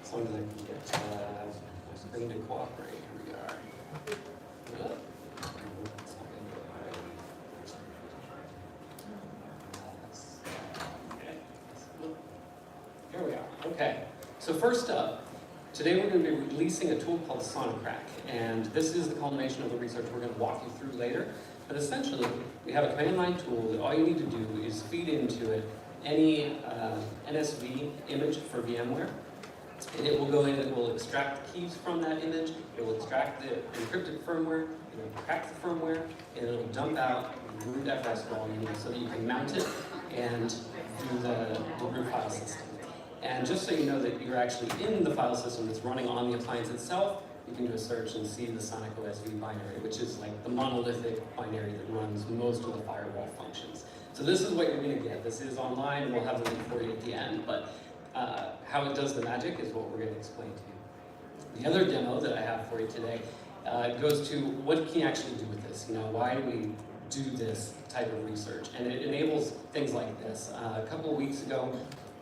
as long as I can get my screen to cooperate. Here we are. Here we are. Okay. So first up, today we're going to be releasing a tool called SonicCrack, and this is the culmination of the research we're going to walk you through later. But essentially, we have a command line tool that all you need to do is feed into it any NSV image for VMware, and it will go in and it will extract the keys from that image, it will extract the encrypted firmware, it will crack the firmware, and it will dump out the root FS volume so that you can mount it and do the root file system. And just so you know that you're actually in the file system that's running on the appliance itself, you can do a search and see the Sonic OSV binary, which is like the monolithic binary that runs most of the firewall functions. So this is what you're going to get. This is online, and we'll have the link for you at the end, but how it does the magic is what we're going to explain to you. The other demo that I have for you today goes to what can you actually do with this? You know, why do we do this type of research? And it enables things like this. A couple of weeks ago,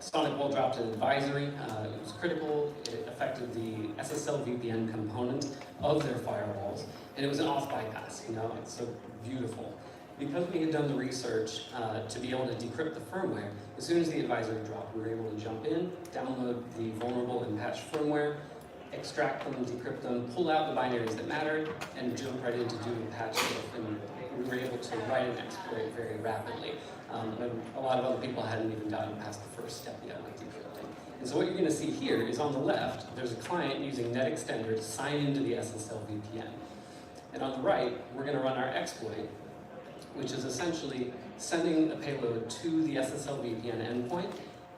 SonicWall dropped an advisory. It was critical. It affected the SSL VPN component of their firewalls, and it was an auth bypass. You know, it's so beautiful. Because we had done the research to be able to decrypt the firmware, as soon as the advisory dropped, we were able to jump in, download the vulnerable and patched firmware, extract them, decrypt them, pull out the binaries that mattered, and jump right into doing the patch stuff. And we were able to write an exploit very rapidly. When a lot of other people hadn't even gotten past the first step yet, like decrypting. And so what you're going to see here is on the left, there's a client using NetExtender to sign into the SSL VPN. And on the right, we're going to run our exploit, which is essentially sending a payload to the SSL VPN endpoint,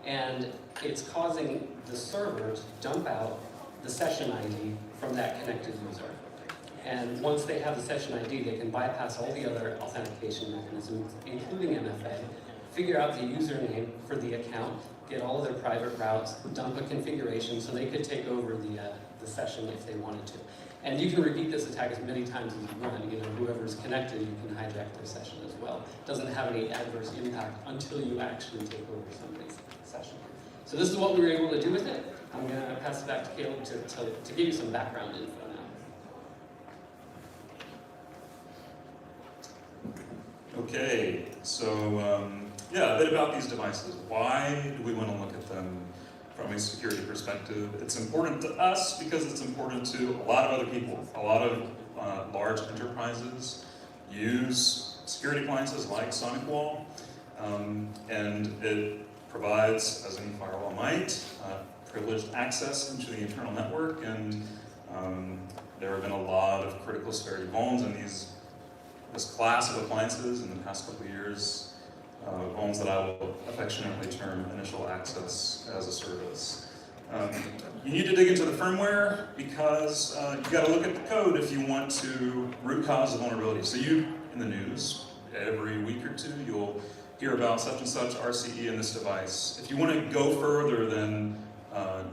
and it's causing the server to dump out the session ID from that connected user. And once they have the session ID, they can bypass all the other authentication mechanisms, including MFA, figure out the username for the account, get all of their private routes, dump a configuration so they could take over the session if they wanted to. And you can repeat this attack as many times as you want. You know, whoever's connected, you can hijack their session as well. It doesn't have any adverse impact until you actually take over somebody's session. So this is what we were able to do with it. I'm going to pass it back to Caleb to give you some background info now. Okay, so yeah, a bit about these devices. Why do we want to look at them from a security perspective? It's important to us because it's important to a lot of other people. A lot of large enterprises use security appliances like SonicWall, and it provides, as any firewall might, privileged access into the internal network, and there have been a lot of critical severity vulns in this class of appliances in the past couple of years, vulns that I will affectionately term initial access as a service. You need to dig into the firmware because you got to look at the code if you want to root cause a vulnerability. So in the news, every week or two, you'll hear about such and such RCE in this device. If you want to go further than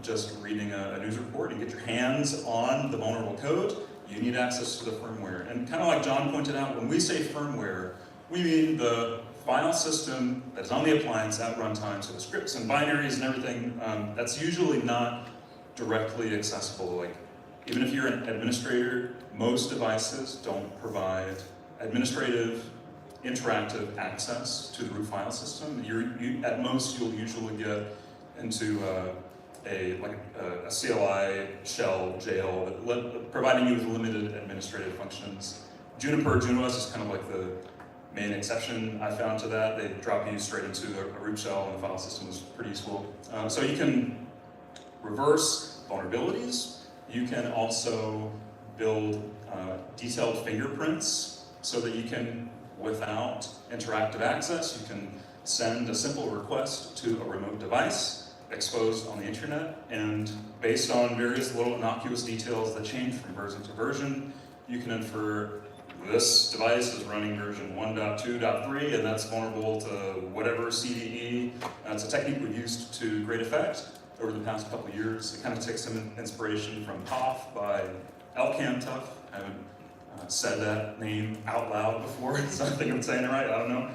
just reading a news report and get your hands on the vulnerable code, you need access to the firmware. And kind of like John pointed out, when we say firmware, we mean the file system that's on the appliance at runtime, so the scripts and binaries and everything, that's usually not directly accessible. Like, even if you're an administrator, most devices don't provide administrative, interactive access to the root file system. At most, you'll usually get into a CLI shell jail, providing you with limited administrative functions. Juniper's is kind of like the main exception I found to that. They drop you straight into a root shell, and the file system is pretty useful. So you can reverse vulnerabilities. You can also build detailed fingerprints so that you can, without interactive access, you can send a simple request to a remote device exposed on the internet, and based on various little innocuous details that change from version to version, you can infer this device is running version 1.2.3, and that's vulnerable to whatever CVE. It's a technique we've used to great effect over the past couple of years. It kind of takes some inspiration from TOF by Elcam-Tuff. I haven't said that name out loud before, so I think I'm saying it right, I don't know.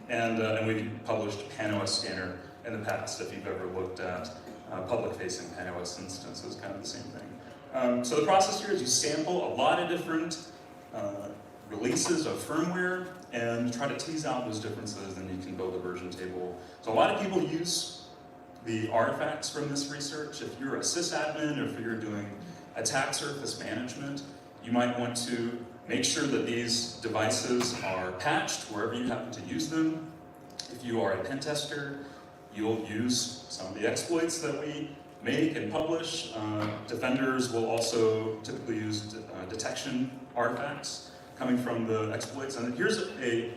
And we've published PanOS Scanner in the past, if you've ever looked at public-facing iOS instance is kind of the same thing. So the process here is you sample a lot of different releases of firmware and try to tease out those differences, and you can build a version table. So a lot of people use the artifacts from this research. If you're a sysadmin or if you're doing attack surface management, you might want to make sure that these devices are patched wherever you happen to use them. If you are a pen tester, you'll use some of the exploits that we make and publish. Defenders will also typically use detection artifacts coming from the exploits. And here's a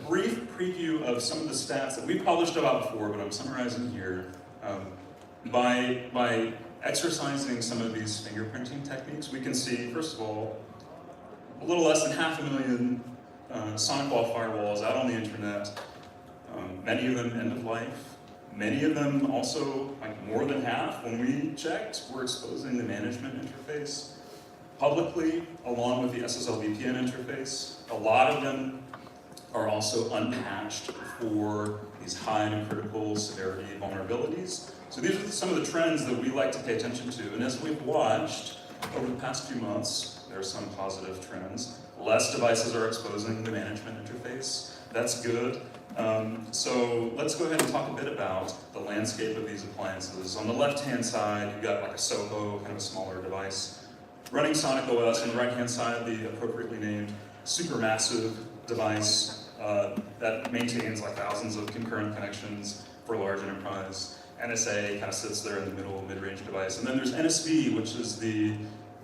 brief preview of some of the stats that we've published about before, but I'm summarizing here. By exercising some of these fingerprinting techniques, we can see, first of all, a little less than 500,000 SonicWall firewalls out on the internet, many of them end of life. Many of them also, like more than half, when we checked, were exposing the management interface publicly, along with the SSL VPN interface. A lot of them are also unpatched for these high and critical severity vulnerabilities. So these are some of the trends that we like to pay attention to. And as we've watched over the past few months, there are some positive trends. Less devices are exposing the management interface. That's good. So let's go ahead and talk a bit about the landscape of these appliances. On the left-hand side, you've got like a Soho, kind of a smaller device, running Sonic OS. On the right-hand side, the appropriately named supermassive device that maintains like thousands of concurrent connections for large enterprise. NSA kind of sits there in the middle, mid-range device. And then there's NSV, which is the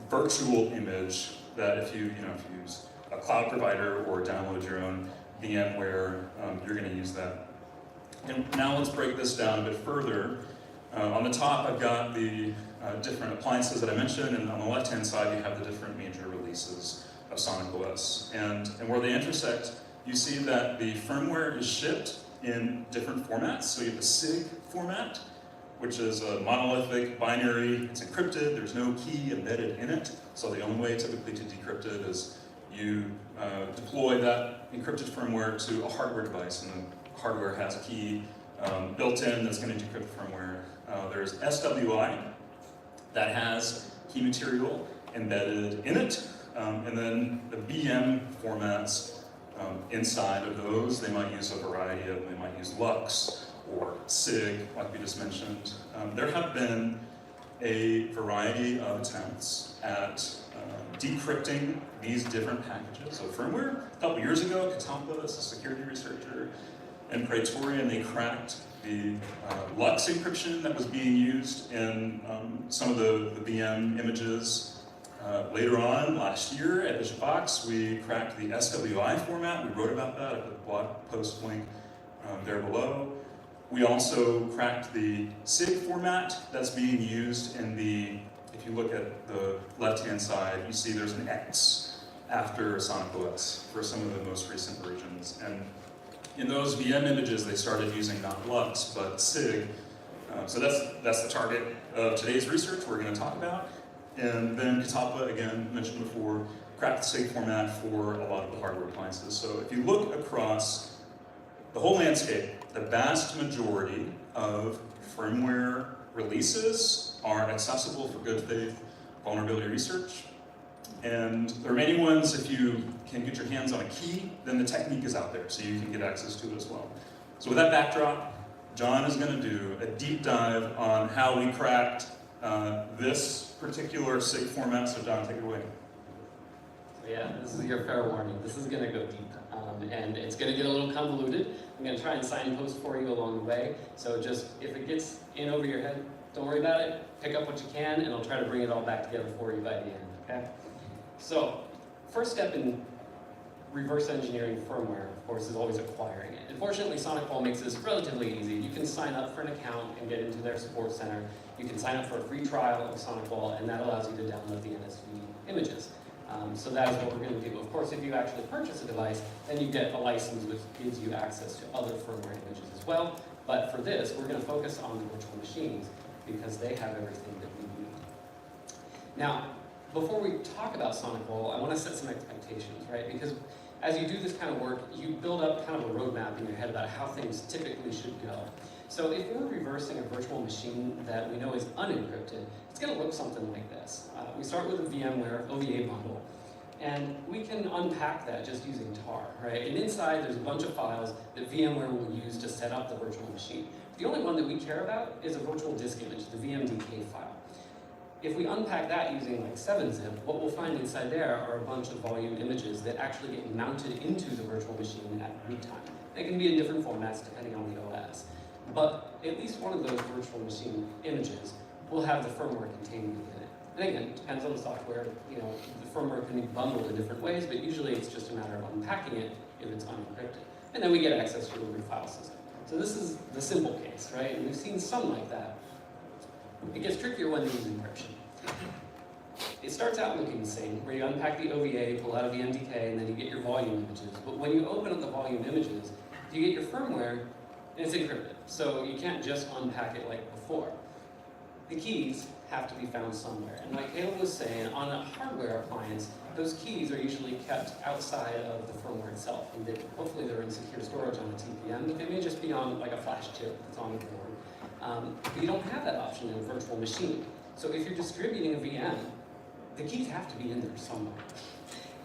virtual image that if you use a cloud provider or download your own VMware, you're going to use that. And now let's break this down a bit further. On the top, I've got the different appliances that I mentioned, and on the left-hand side, you have the different major releases of Sonic OS. And where they intersect, you see that the firmware is shipped in different formats. So you have the SIG format, which is a monolithic binary. It's encrypted. There's no key embedded in it. So the only way typically to decrypt it is you deploy that encrypted firmware to a hardware device, and the hardware has a key built in that's going to decrypt the firmware. There's SWI that has key material embedded in it, and then the VM formats inside of those, they might use a variety of, they might use LUX or SIG, like we just mentioned. There have been a variety of attempts at decrypting these different packages of firmware. A couple years ago, Catalpis, a security researcher in Praetorian, they cracked the LUX encryption that was being used in some of the VM images. Later on, last year at BishopFox, we cracked the SWI format. We wrote about that. I put the blog post link there below. We also cracked the SIG format that's being used in the, if you look at the left-hand side, you see there's an X after Sonic OS for some of the most recent versions. And in those VM images, they started using not LUX, but SIG. So that's the target of today's research we're going to talk about. And then Katapa, again, mentioned before, cracked the SIG format for a lot of the hardware appliances. So if you look across the whole landscape, the vast majority of firmware releases are accessible for good faith vulnerability research. And the remaining ones, if you can get your hands on a key, then the technique is out there, so you can get access to it as well. So with that backdrop, John is going to do a deep dive on how we cracked this particular SIG format. So John, take it away. Yeah, this is your fair warning. This is going to go deep, and it's going to get a little convoluted. I'm going to try and signpost for you along the way. So just, if it gets in over your head, don't worry about it. Pick up what you can, and I'll try to bring it all back together for you by the end, okay? So, first step in reverse engineering firmware, of course, is always acquiring it. Unfortunately, SonicWall makes this relatively easy. You can sign up for an account and get into their support center. You can sign up for a free trial of SonicWall, and that allows you to download the NSV images. So that is what we're going to do. Of course, if you actually purchase a device, then you get a license which gives you access to other firmware images as well. But for this, we're going to focus on the virtual machines because they have everything that we need. Now, before we talk about SonicWall, I want to set some expectations, right? Because as you do this kind of work, you build up kind of a roadmap in your head about how things typically should go. So if we're reversing a virtual machine that we know is unencrypted, it's going to look something like this. We start with a VMware OVA bundle, and we can unpack that just using tar, right? And inside there's a bunch of files that VMware will use to set up the virtual machine. The only one that we care about is a virtual disk image, the VMDK file. If we unpack that using like 7-zip, what we'll find inside there are a bunch of volume images that actually get mounted into the virtual machine at boot time. They can be in different formats depending on the OS. But at least one of those virtual machine images will have the firmware contained within it. And again, it depends on the software. You know, the firmware can be bundled in different ways, but usually it's just a matter of unpacking it if it's unencrypted. And then we get access to the root file system. So this is the simple case, right? And we've seen some like that. It gets trickier when you use encryption. It starts out looking the same, where you unpack the OVA, pull out VMDK, and then you get your volume images. But when you open up the volume images, you get your firmware, and it's encrypted. So you can't just unpack it like before. The keys have to be found somewhere. And like Caleb was saying, on a hardware appliance, those keys are usually kept outside of the firmware itself. And hopefully they're in secure storage on a TPM, but they may just be on like a flash chip that's on the board. But you don't have that option in a virtual machine. So if you're distributing a VM, the keys have to be in there somewhere.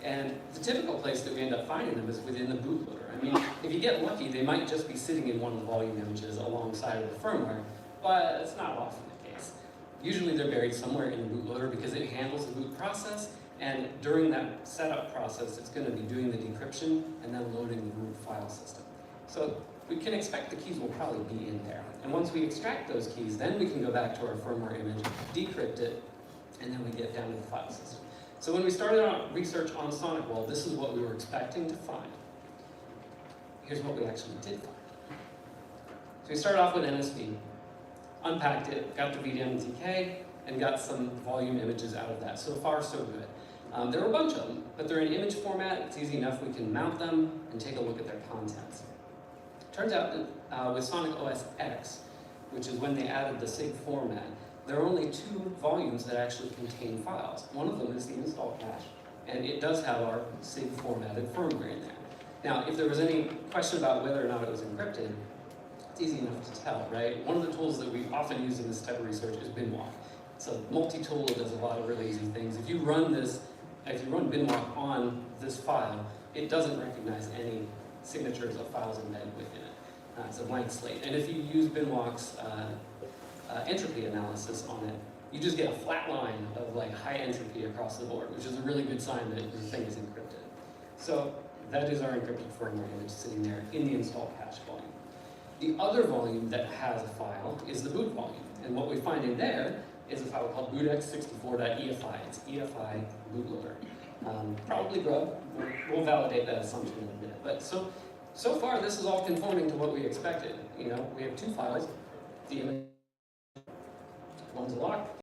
And the typical place that we end up finding them is within the bootloader. I mean, if you get lucky, they might just be sitting in one of the volume images alongside of the firmware, but it's not often the case. Usually they're buried somewhere in the bootloader because it handles the boot process, and during that setup process, it's going to be doing the decryption and then loading the root file system. So we can expect the keys will probably be in there. And once we extract those keys, then we can go back to our firmware image, decrypt it, and then we get down to the file system. So when we started our research on SonicWall, this is what we were expecting to find. Here's what we actually did find. So we started off with NSV, unpacked it, got the VMDK, and got some volume images out of that. So far, so good. There are a bunch of them, but they're in image format. It's easy enough we can mount them and take a look at their contents. Turns out that with Sonic OS X, which is when they added the SIG format, there are only 2 volumes that actually contain files. One of them is the install cache, and it does have our SIG formatted firmware in there. Now, if there was any question about whether or not it was encrypted, it's easy enough to tell, right? One of the tools that we often use in this type of research is binwalk. It's a multi-tool that does a lot of really easy things. If you run binwalk on this file, it doesn't recognize any signatures of files embedded within it. It's a blank slate. And if you use binwalk's entropy analysis on it, you just get a flat line of like high entropy across the board, which is a really good sign that the thing is encrypted. So that is our encrypted firmware image sitting there in the install cache volume. The other volume that has a file is the boot volume. And what we find in there is a file called bootx64.efi. It's EFI bootloader. Probably grub. We'll validate that assumption in a minute. But so far, this is all conforming to what we expected. You know, we have 2 files. The image, one's a lock,